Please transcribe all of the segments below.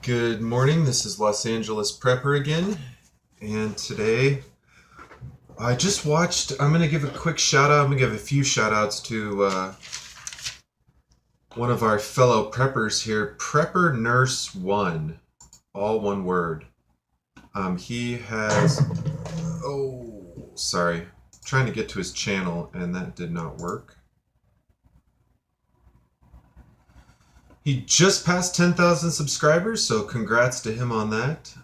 Good morning. This is Los Angeles Prepper again, and today I just watched. I'm gonna give a quick shout out. I'm gonna give a few shout outs to one of our fellow preppers here, Prepper Nurse One, all one word. He has. Oh, sorry. Trying to get to his channel, and that did not work. He just passed 10,000 subscribers, so congrats to him on that.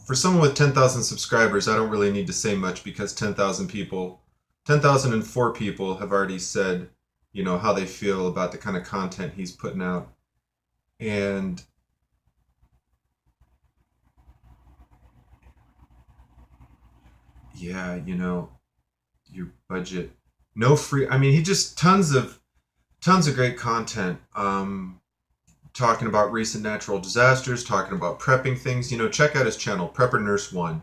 For someone with 10,000 subscribers, I don't really need to say much because 10,004 people have already said, how they feel about the kind of content he's putting out. And yeah, your budget, no free, I mean, he just tons of great content. Talking about recent natural disasters, talking about prepping things. Check out his channel, Prepper Nurse One.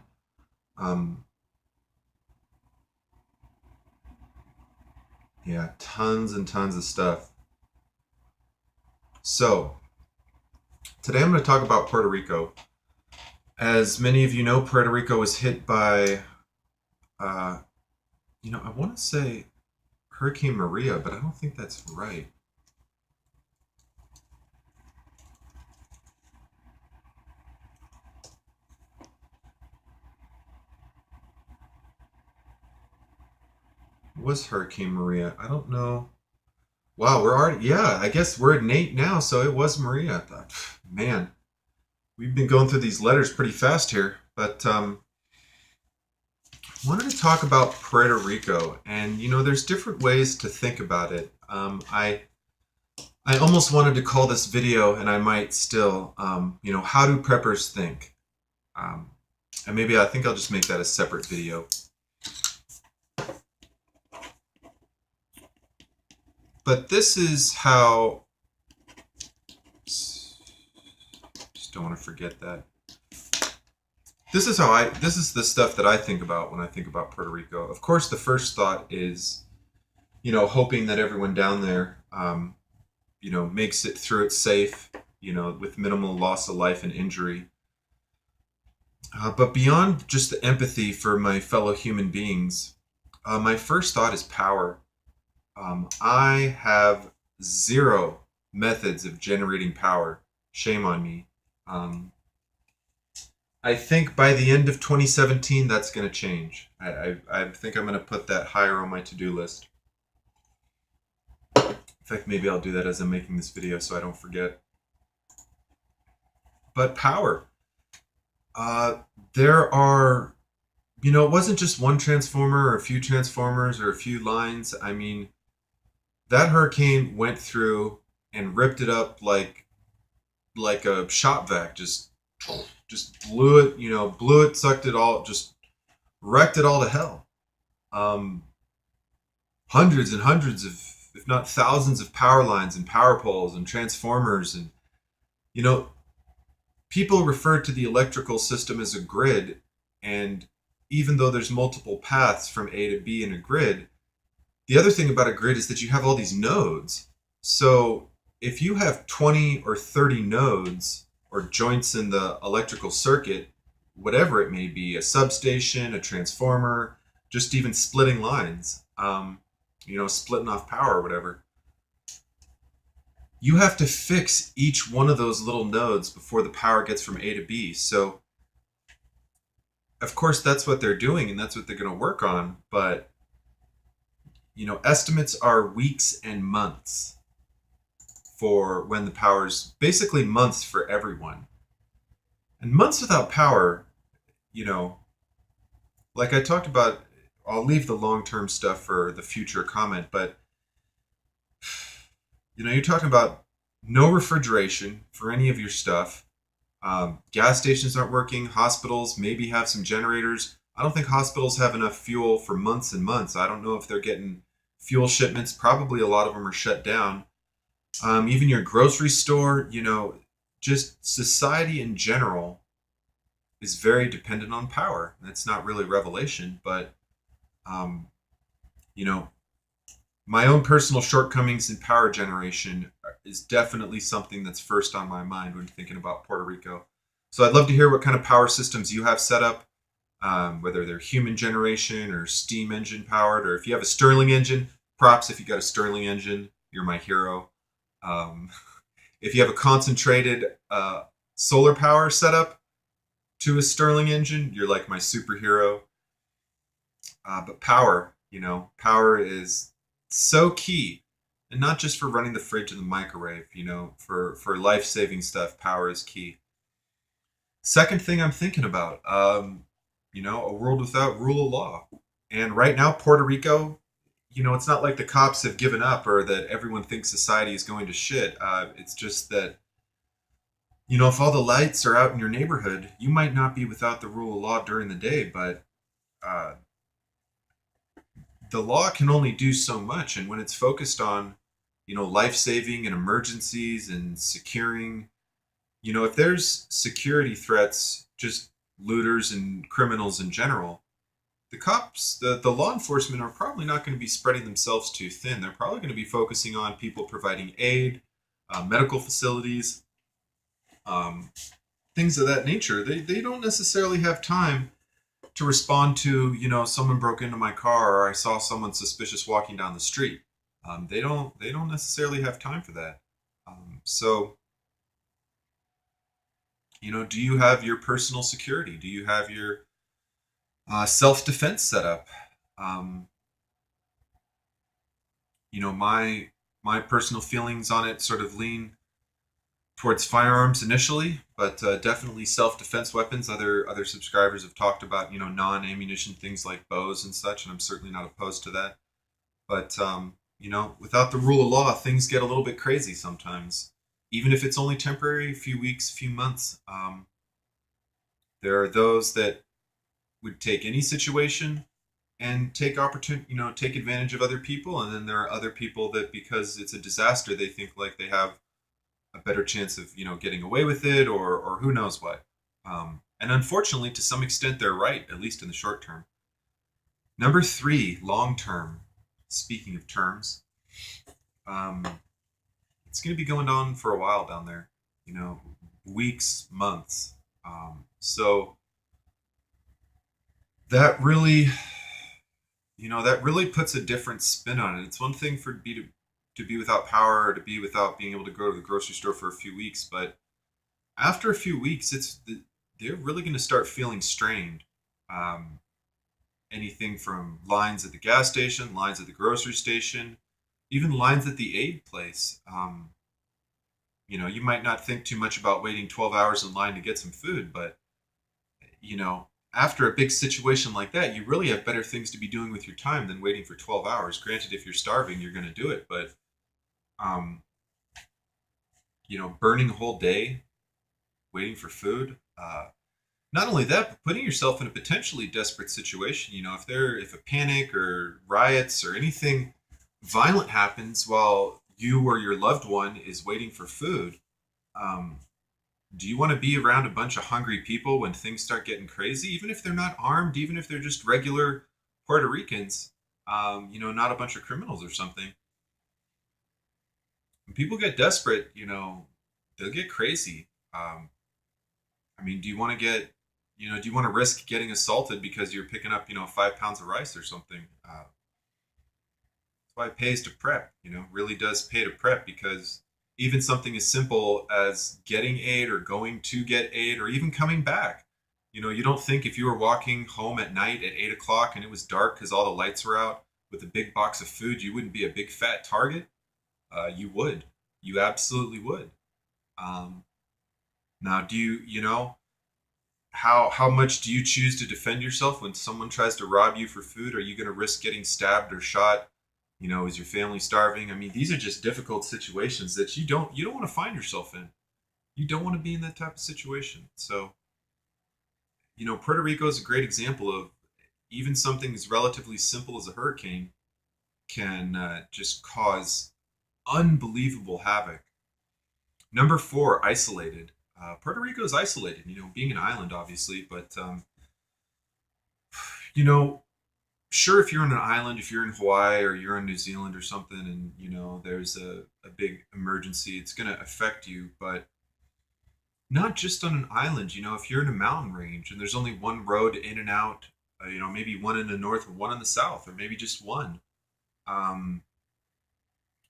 Yeah, tons and tons of stuff. So, today I'm going to talk about Puerto Rico. As many of you know, Puerto Rico was hit by, I want to say Hurricane Maria, but I don't think that's right. Was Hurricane Maria? I don't know. Wow, we're already, yeah, I guess we're at Nate now, so it was Maria. I thought, man, we've been going through these letters pretty fast here, but wanted to talk about Puerto Rico, and there's different ways to think about it. I almost wanted to call this video, and I might still, how do preppers think? And maybe I think I'll just make that a separate video. But this is how, just don't want to forget that. This is the stuff that I think about when I think about Puerto Rico. Of course, the first thought is, hoping that everyone down there, makes it through it safe, with minimal loss of life and injury. But beyond just the empathy for my fellow human beings, my first thought is power. I have zero methods of generating power. Shame on me. I think by the end of 2017, that's going to change. I think I'm going to put that higher on my to-do list. In fact, maybe I'll do that as I'm making this video so I don't forget. But power. There are, it wasn't just one transformer or a few transformers or a few lines. I mean, that hurricane went through and ripped it up like a shop vac, just blew it, sucked it all, just wrecked it all to hell. Hundreds and hundreds of, if not thousands of power lines and power poles and transformers. And, people refer to the electrical system as a grid. And even though there's multiple paths from A to B in a grid, the other thing about a grid is that you have all these nodes. So if you have 20 or 30 nodes or joints in the electrical circuit, whatever it may be, a substation, a transformer, just even splitting lines, splitting off power or whatever, you have to fix each one of those little nodes before the power gets from A to B. So, of course, that's what they're doing and that's what they're going to work on. But, estimates are weeks and months for when the power's, basically months for everyone. And months without power, like I talked about, I'll leave the long-term stuff for the future comment, but you're talking about no refrigeration for any of your stuff. Gas stations aren't working. Hospitals maybe have some generators. I don't think hospitals have enough fuel for months and months. I don't know if they're getting fuel shipments. Probably a lot of them are shut down. Even your grocery store, just society in general is very dependent on power. That's not really revelation, but, my own personal shortcomings in power generation is definitely something that's first on my mind when thinking about Puerto Rico. So I'd love to hear what kind of power systems you have set up, whether they're human generation or steam engine powered, or if you have a Stirling engine. Props if you got a Stirling engine, you're my hero. Um, if you have a concentrated solar power setup to a Stirling engine, you're like my superhero. But power, power is so key, and not just for running the fridge and the microwave. For life saving stuff, power is key. Second thing I'm thinking about, a world without rule of law. And right now, Puerto Rico, it's not like the cops have given up or that everyone thinks society is going to shit. It's just that, if all the lights are out in your neighborhood, you might not be without the rule of law during the day, but uh, the law can only do so much. And when it's focused on, life saving and emergencies and securing, if there's security threats, just looters and criminals in general, the cops, the law enforcement are probably not going to be spreading themselves too thin. They're probably going to be focusing on people providing aid, medical facilities, um, things of that nature. They don't necessarily have time to respond to, someone broke into my car or I saw someone suspicious walking down the street. They don't necessarily have time for that. So, do you have your personal security? Do you have your self defense set up? Um, my personal feelings on it sort of lean towards firearms initially, but definitely self-defense weapons. Other subscribers have talked about non-ammunition things like bows and such, and I'm certainly not opposed to that. But without the rule of law, things get a little bit crazy sometimes. Even if it's only temporary, a few weeks, a few months. There are those that would take any situation and take advantage of other people, and then there are other people that because it's a disaster, they think like they have a better chance of getting away with it, or who knows what. And unfortunately, to some extent, they're right, at least in the short term. Number three, long term. Speaking of terms, um, it's going to be going on for a while down there. Weeks, months. So that really, that really puts a different spin on it. It's one thing to be without power or to be without being able to go to the grocery store for a few weeks, but after a few weeks, they're really going to start feeling strained. Um, Anything from lines at the gas station, lines at the grocery station, even lines at the aid place. You might not think too much about waiting 12 hours in line to get some food, but you know, after a big situation like that, you really have better things to be doing with your time than waiting for 12 hours. Granted, if you're starving, you're going to do it, but um, burning a whole day waiting for food. Not only that, but putting yourself in a potentially desperate situation. If a panic or riots or anything violent happens while you or your loved one is waiting for food, um, do you want to be around a bunch of hungry people when things start getting crazy? Even if they're not armed, even if they're just regular Puerto Ricans, not a bunch of criminals or something. When people get desperate, they'll get crazy. Um, do you want to do you want to risk getting assaulted because you're picking up, 5 pounds of rice or something? That's why it pays to prep, really does pay to prep, because even something as simple as getting aid or going to get aid or even coming back, you don't think if you were walking home at night at 8 o'clock and it was dark because all the lights were out with a big box of food, you wouldn't be a big fat target. You would. You absolutely would. Um, Now, do how much do you choose to defend yourself when someone tries to rob you for food? Are you going to risk getting stabbed or shot? Is your family starving? These are just difficult situations that you don't want to find yourself in. You don't want to be in that type of situation. So, Puerto Rico is a great example of even something as relatively simple as a hurricane can just cause unbelievable havoc. Number four, isolated. Puerto Rico is isolated, being an island, obviously, but, you know, sure, if you're on an island, if you're in Hawaii or you're in New Zealand or something, and there's a big emergency, it's going to affect you. But not just on an island. If you're in a mountain range and there's only one road in and out, maybe one in the north or one in the south, or maybe just one. Um,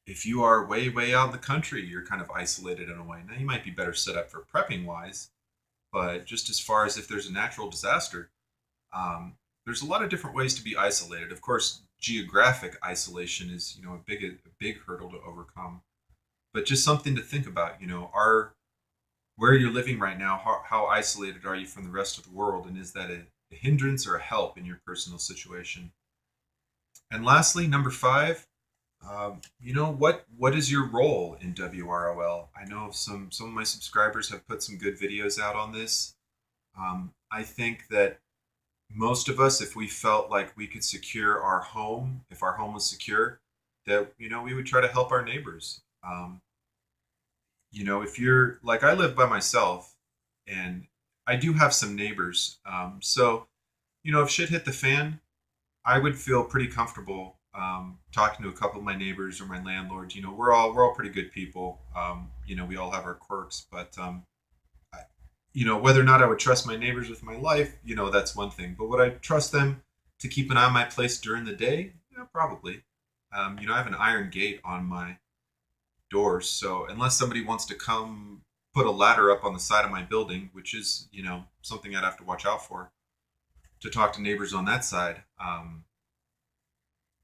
if you are way, way out in the country, you're kind of isolated in a way. Now, you might be better set up for prepping wise, but just as far as if there's a natural disaster, there's a lot of different ways to be isolated. Of course, geographic isolation is, a big hurdle to overcome, but just something to think about. Where you're living right now, how isolated are you from the rest of the world, and is that a hindrance or a help in your personal situation? And lastly, number five, what is your role in WROL? I know some of my subscribers have put some good videos out on this. I think that most of us, if we felt like we could secure our home, if our home was secure, that we would try to help our neighbors. If you're like, I live by myself, and I do have some neighbors. So if shit hit the fan, I would feel pretty comfortable talking to a couple of my neighbors or my landlords. We're all pretty good people. We all have our quirks, but I, whether or not I would trust my neighbors with my life, that's one thing. But would I trust them to keep an eye on my place during the day? Yeah, probably. I have an iron gate on my doors, so unless somebody wants to come put a ladder up on the side of my building, which is something I'd have to watch out for to talk to neighbors on that side.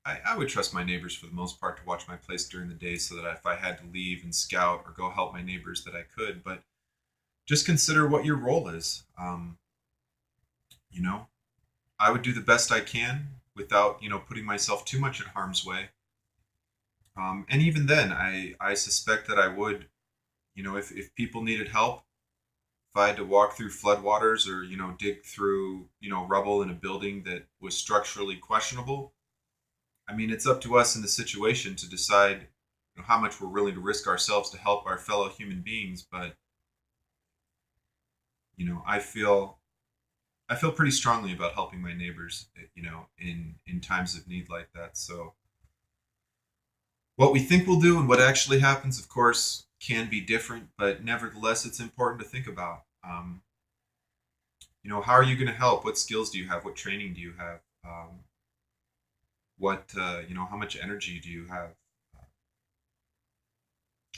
I would trust my neighbors for the most part to watch my place during the day, so that if I had to leave and scout or go help my neighbors, that I could. But just consider what your role is. You know, I would do the best I can without putting myself too much in harm's way. And even then, I suspect that I would, if people needed help, if I had to walk through floodwaters or dig through rubble in a building that was structurally questionable. I mean, it's up to us in the situation to decide how much we're willing to risk ourselves to help our fellow human beings. But I feel pretty strongly about helping my neighbors, in times of need like that. So what we think we'll do and what actually happens, of course, can be different, but nevertheless, it's important to think about. How are you going to help? What skills do you have? What training do you have? How much energy do you have?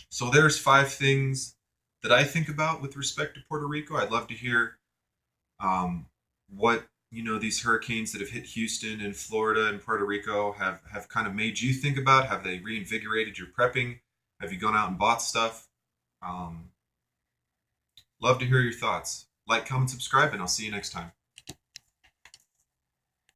So there's five things that I think about with respect to Puerto Rico. I'd love to hear what these hurricanes that have hit Houston and Florida and Puerto Rico have kind of made you think about. Have they reinvigorated your prepping? Have you gone out and bought stuff? Um, Love to hear your thoughts. Like, comment, subscribe, and I'll see you next time.